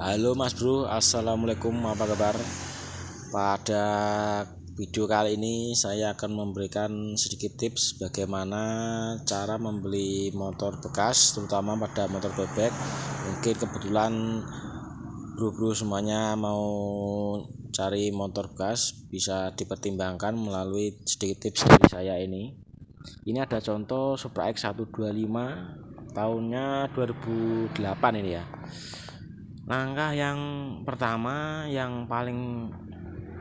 Halo Mas Bro, Assalamualaikum, apa kabar? Pada video kali ini saya akan memberikan sedikit tips bagaimana cara membeli motor bekas, terutama pada motor bebek. Mungkin kebetulan bro-bro semuanya mau cari motor bekas, bisa dipertimbangkan melalui sedikit tips dari saya ini. Ini ada contoh Supra X 125 tahunnya 2008 ini ya. Langkah yang pertama yang paling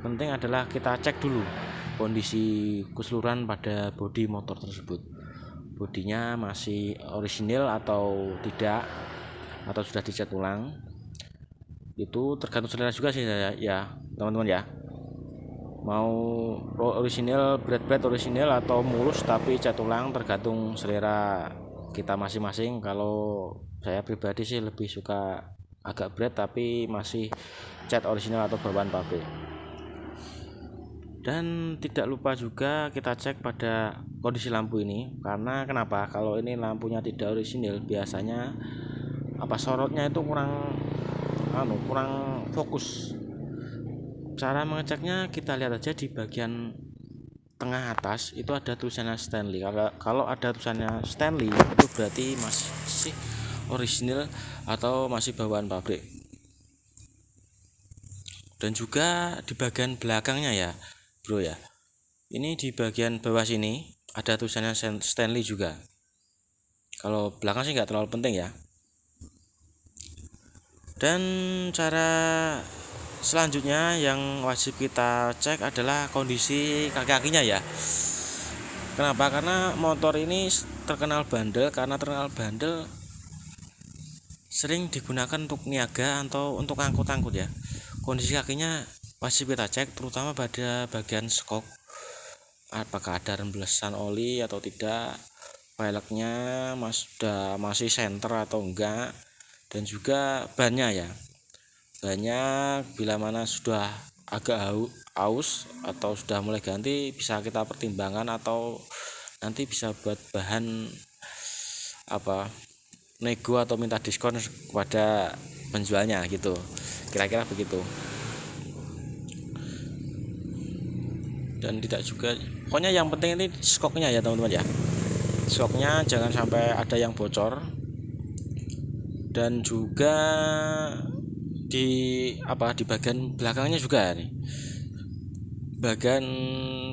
penting adalah kita cek dulu kondisi keseluruhan pada bodi motor tersebut. Bodinya masih orisinil atau tidak, atau sudah dicat ulang. Itu tergantung selera juga sih ya teman-teman ya. Mau orisinil, berat orisinil atau mulus tapi cat ulang, tergantung selera kita masing-masing. Kalau saya pribadi sih lebih suka agak berat tapi masih cat orisinal atau bawaan pabrik. Dan tidak lupa juga kita cek pada kondisi lampu ini, karena kenapa? Kalau ini lampunya tidak orisinil, biasanya sorotnya itu kurang fokus. Cara mengeceknya kita lihat aja di bagian tengah atas itu ada tulisannya Stanley. Kalau ada tulisannya Stanley itu berarti masih orisinil atau masih bawaan pabrik. Dan juga di bagian belakangnya ya bro ya, ini di bagian bawah sini ada tulisannya Stanley juga. Kalau belakang sih nggak terlalu penting ya. Dan cara selanjutnya yang wajib kita cek adalah kondisi kaki-kakinya ya. Kenapa? Karena motor ini terkenal bandel. Sering digunakan untuk niaga atau untuk angkut-angkut ya. Kondisi kakinya wajib kita cek, terutama pada bagian skok, apakah ada rembesan oli atau tidak, velgnya masih senter atau enggak, dan juga bannya ya. Bannya bila mana sudah agak aus atau sudah mulai ganti, bisa kita pertimbangkan atau nanti bisa buat bahan nego atau minta diskon kepada penjualnya gitu, kira-kira begitu. Dan tidak juga, pokoknya yang penting ini skoknya ya teman-teman ya. Skoknya jangan sampai ada yang bocor. Dan juga di bagian belakangnya juga nih. Bagian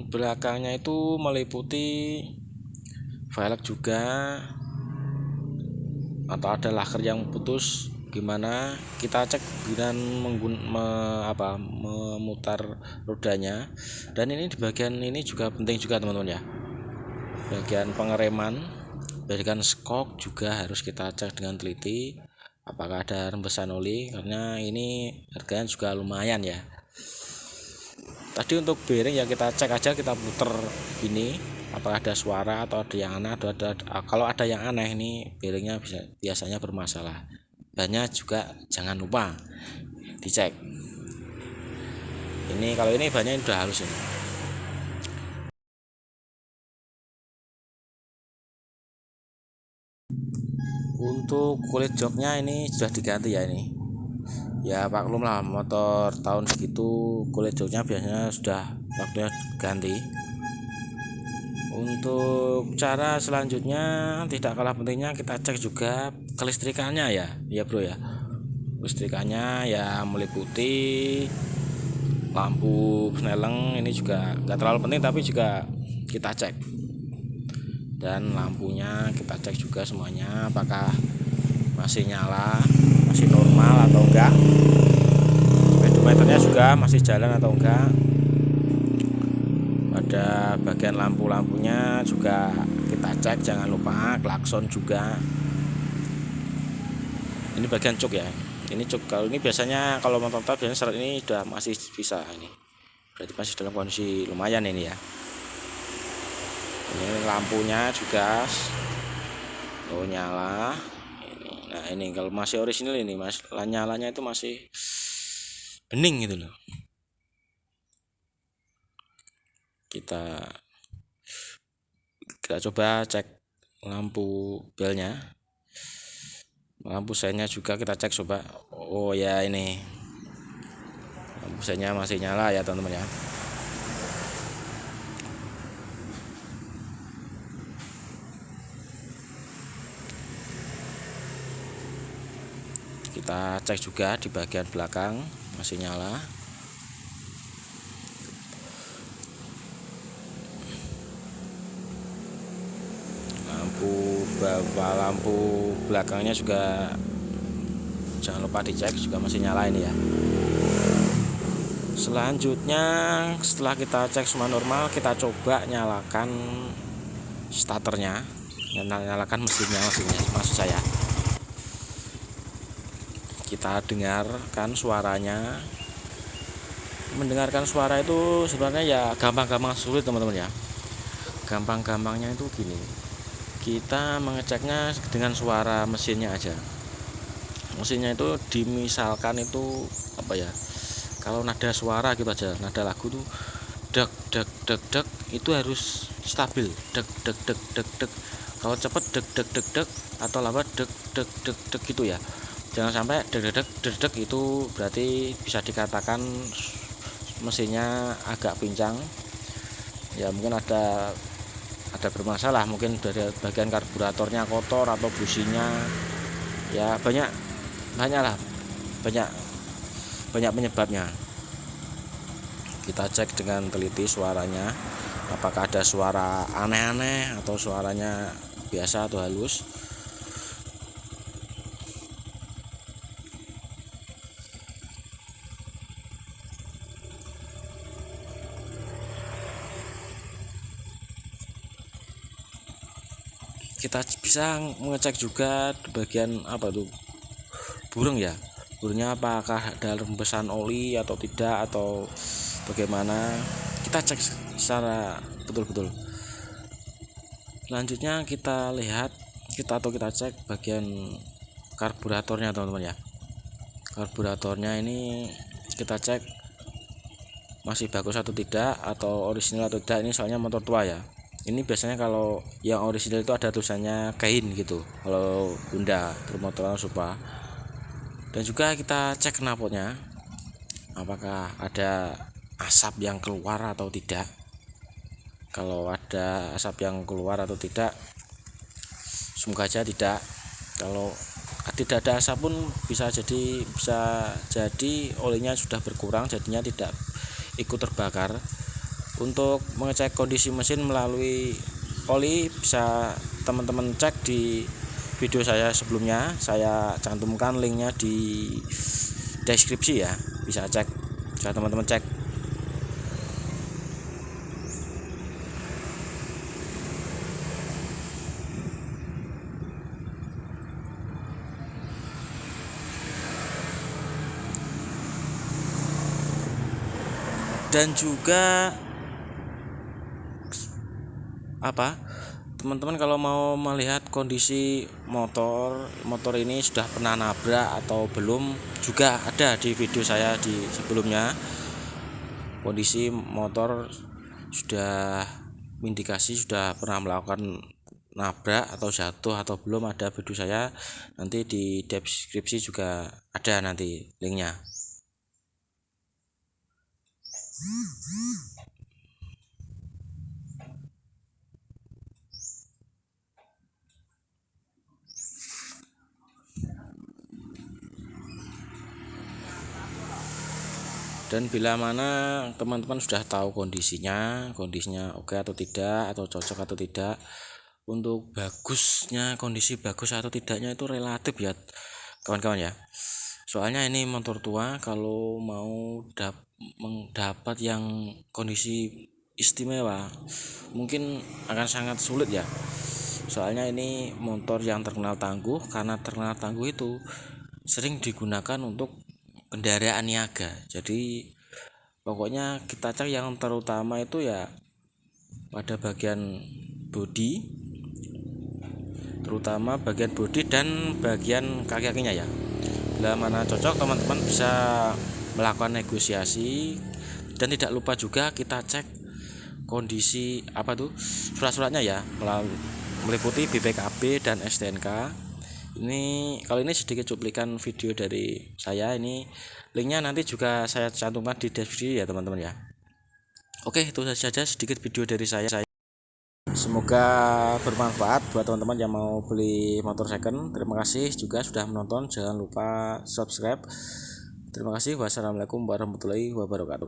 belakangnya itu meliputi velg juga, atau ada laker yang putus, gimana kita cek dengan memutar rodanya. Dan ini di bagian ini juga penting juga teman-teman ya, bagian pengereman, bagian skok juga harus kita cek dengan teliti apakah ada rembesan oli, karena ini harganya juga lumayan ya. Tadi untuk bearing ya kita cek aja, kita puter ini apakah ada suara atau ada yang aneh. Kalau ada yang aneh ini bearingnya biasanya bermasalah. Bannya juga jangan lupa dicek. Ini kalau ini bannya udah halus ini. Untuk kulit joknya ini sudah diganti ya ini. Ya maklum lah, motor tahun segitu kulit joknya biasanya sudah waktunya ganti. Untuk cara selanjutnya tidak kalah pentingnya kita cek juga kelistrikannya ya bro ya. Kelistrikannya ya meliputi lampu sneleng, ini juga nggak terlalu penting tapi juga kita cek. Dan lampunya kita cek juga semuanya apakah masih nyala, masih normal atau enggak. Speedometernya juga masih jalan atau enggak. Pada bagian lampu-lampunya juga kita cek, jangan lupa klakson juga. Ini bagian cuk ya. Ini cuk, kalau ini biasanya kalau motor biasanya seret ini sudah masih bisa ini. Berarti masih dalam kondisi lumayan ini ya. Ini lampunya juga nyala. Nah ini kalau masih orisinil ini nyalanya itu masih bening gitu loh. Kita coba cek lampu belnya, lampu seinnya juga kita cek coba. Oh ya, ini mesinnya masih nyala ya teman-teman ya. Kita cek juga di bagian belakang masih nyala. Lampu belakangnya juga jangan lupa dicek, juga masih nyala ini ya. Selanjutnya setelah kita cek semua normal, kita coba nyalakan starternya, nyalakan mesinnya maksud saya. Kita dengarkan suaranya. Mendengarkan suara itu sebenarnya ya gampang-gampang sulit teman-teman ya. Gampang-gampangnya itu gini, kita mengeceknya dengan suara mesinnya aja. Mesinnya itu dimisalkan itu apa ya, kalau nada suara gitu aja, nada lagu tuh deg deg deg deg itu harus stabil, deg deg deg deg deg. Kalau cepet deg deg deg deg atau lambat deg deg deg deg gitu ya. Jangan sampai deg deg deg deg itu berarti bisa dikatakan mesinnya agak pincang ya, mungkin ada bermasalah, mungkin dari bagian karburatornya kotor atau businya ya, banyak penyebabnya. Kita cek dengan teliti suaranya, apakah ada suara aneh-aneh atau suaranya biasa atau halus. Kita bisa mengecek juga di bagian apa tuh, burung ya, burungnya apakah ada rembesan oli atau tidak atau bagaimana, kita cek secara betul-betul. Selanjutnya kita lihat, kita cek bagian karburatornya teman-teman ya. Karburatornya ini kita cek masih bagus atau tidak, atau orisinil atau tidak. Ini soalnya motor tua ya. Ini biasanya kalau yang orisinil itu ada tulisannya Kain gitu, kalau Honda motor Supra. Dan juga kita cek knalpotnya, apakah ada asap yang keluar atau tidak. Kalau ada asap yang keluar atau tidak, semoga aja tidak. Kalau tidak ada asap pun bisa jadi olinya sudah berkurang, jadinya tidak ikut terbakar. Untuk mengecek kondisi mesin melalui oli bisa teman-teman cek di video saya sebelumnya, saya cantumkan linknya di deskripsi ya, bisa teman-teman cek. Dan juga teman-teman kalau mau melihat kondisi motor ini sudah pernah nabrak atau belum, juga ada di video saya di sebelumnya. Kondisi motor sudah indikasi sudah pernah melakukan nabrak atau jatuh atau belum, ada video saya, nanti di deskripsi juga ada nanti linknya. Dan bila mana teman-teman sudah tahu kondisinya oke atau tidak, atau cocok atau tidak, untuk bagusnya, kondisi bagus atau tidaknya itu relatif ya kawan-kawan ya. Soalnya ini motor tua, kalau mau mendapat yang kondisi istimewa mungkin akan sangat sulit ya. Soalnya ini motor yang terkenal tangguh, karena terkenal tangguh itu sering digunakan untuk kendaraan niaga. Jadi pokoknya kita cek yang terutama itu ya pada bagian bodi, terutama bagian bodi dan bagian kaki-kakinya ya. Bila mana cocok, teman-teman bisa melakukan negosiasi. Dan tidak lupa juga kita cek kondisi surat-suratnya ya, meliputi BPKB dan STNK. Kalau ini sedikit cuplikan video dari saya. Ini linknya nanti juga saya cantumkan di deskripsi ya teman-teman ya. Oke, itu saja sedikit video dari saya. Semoga bermanfaat buat teman-teman yang mau beli motor second. Terima kasih juga sudah menonton. Jangan lupa subscribe. Terima kasih. Wassalamualaikum warahmatullahi wabarakatuh.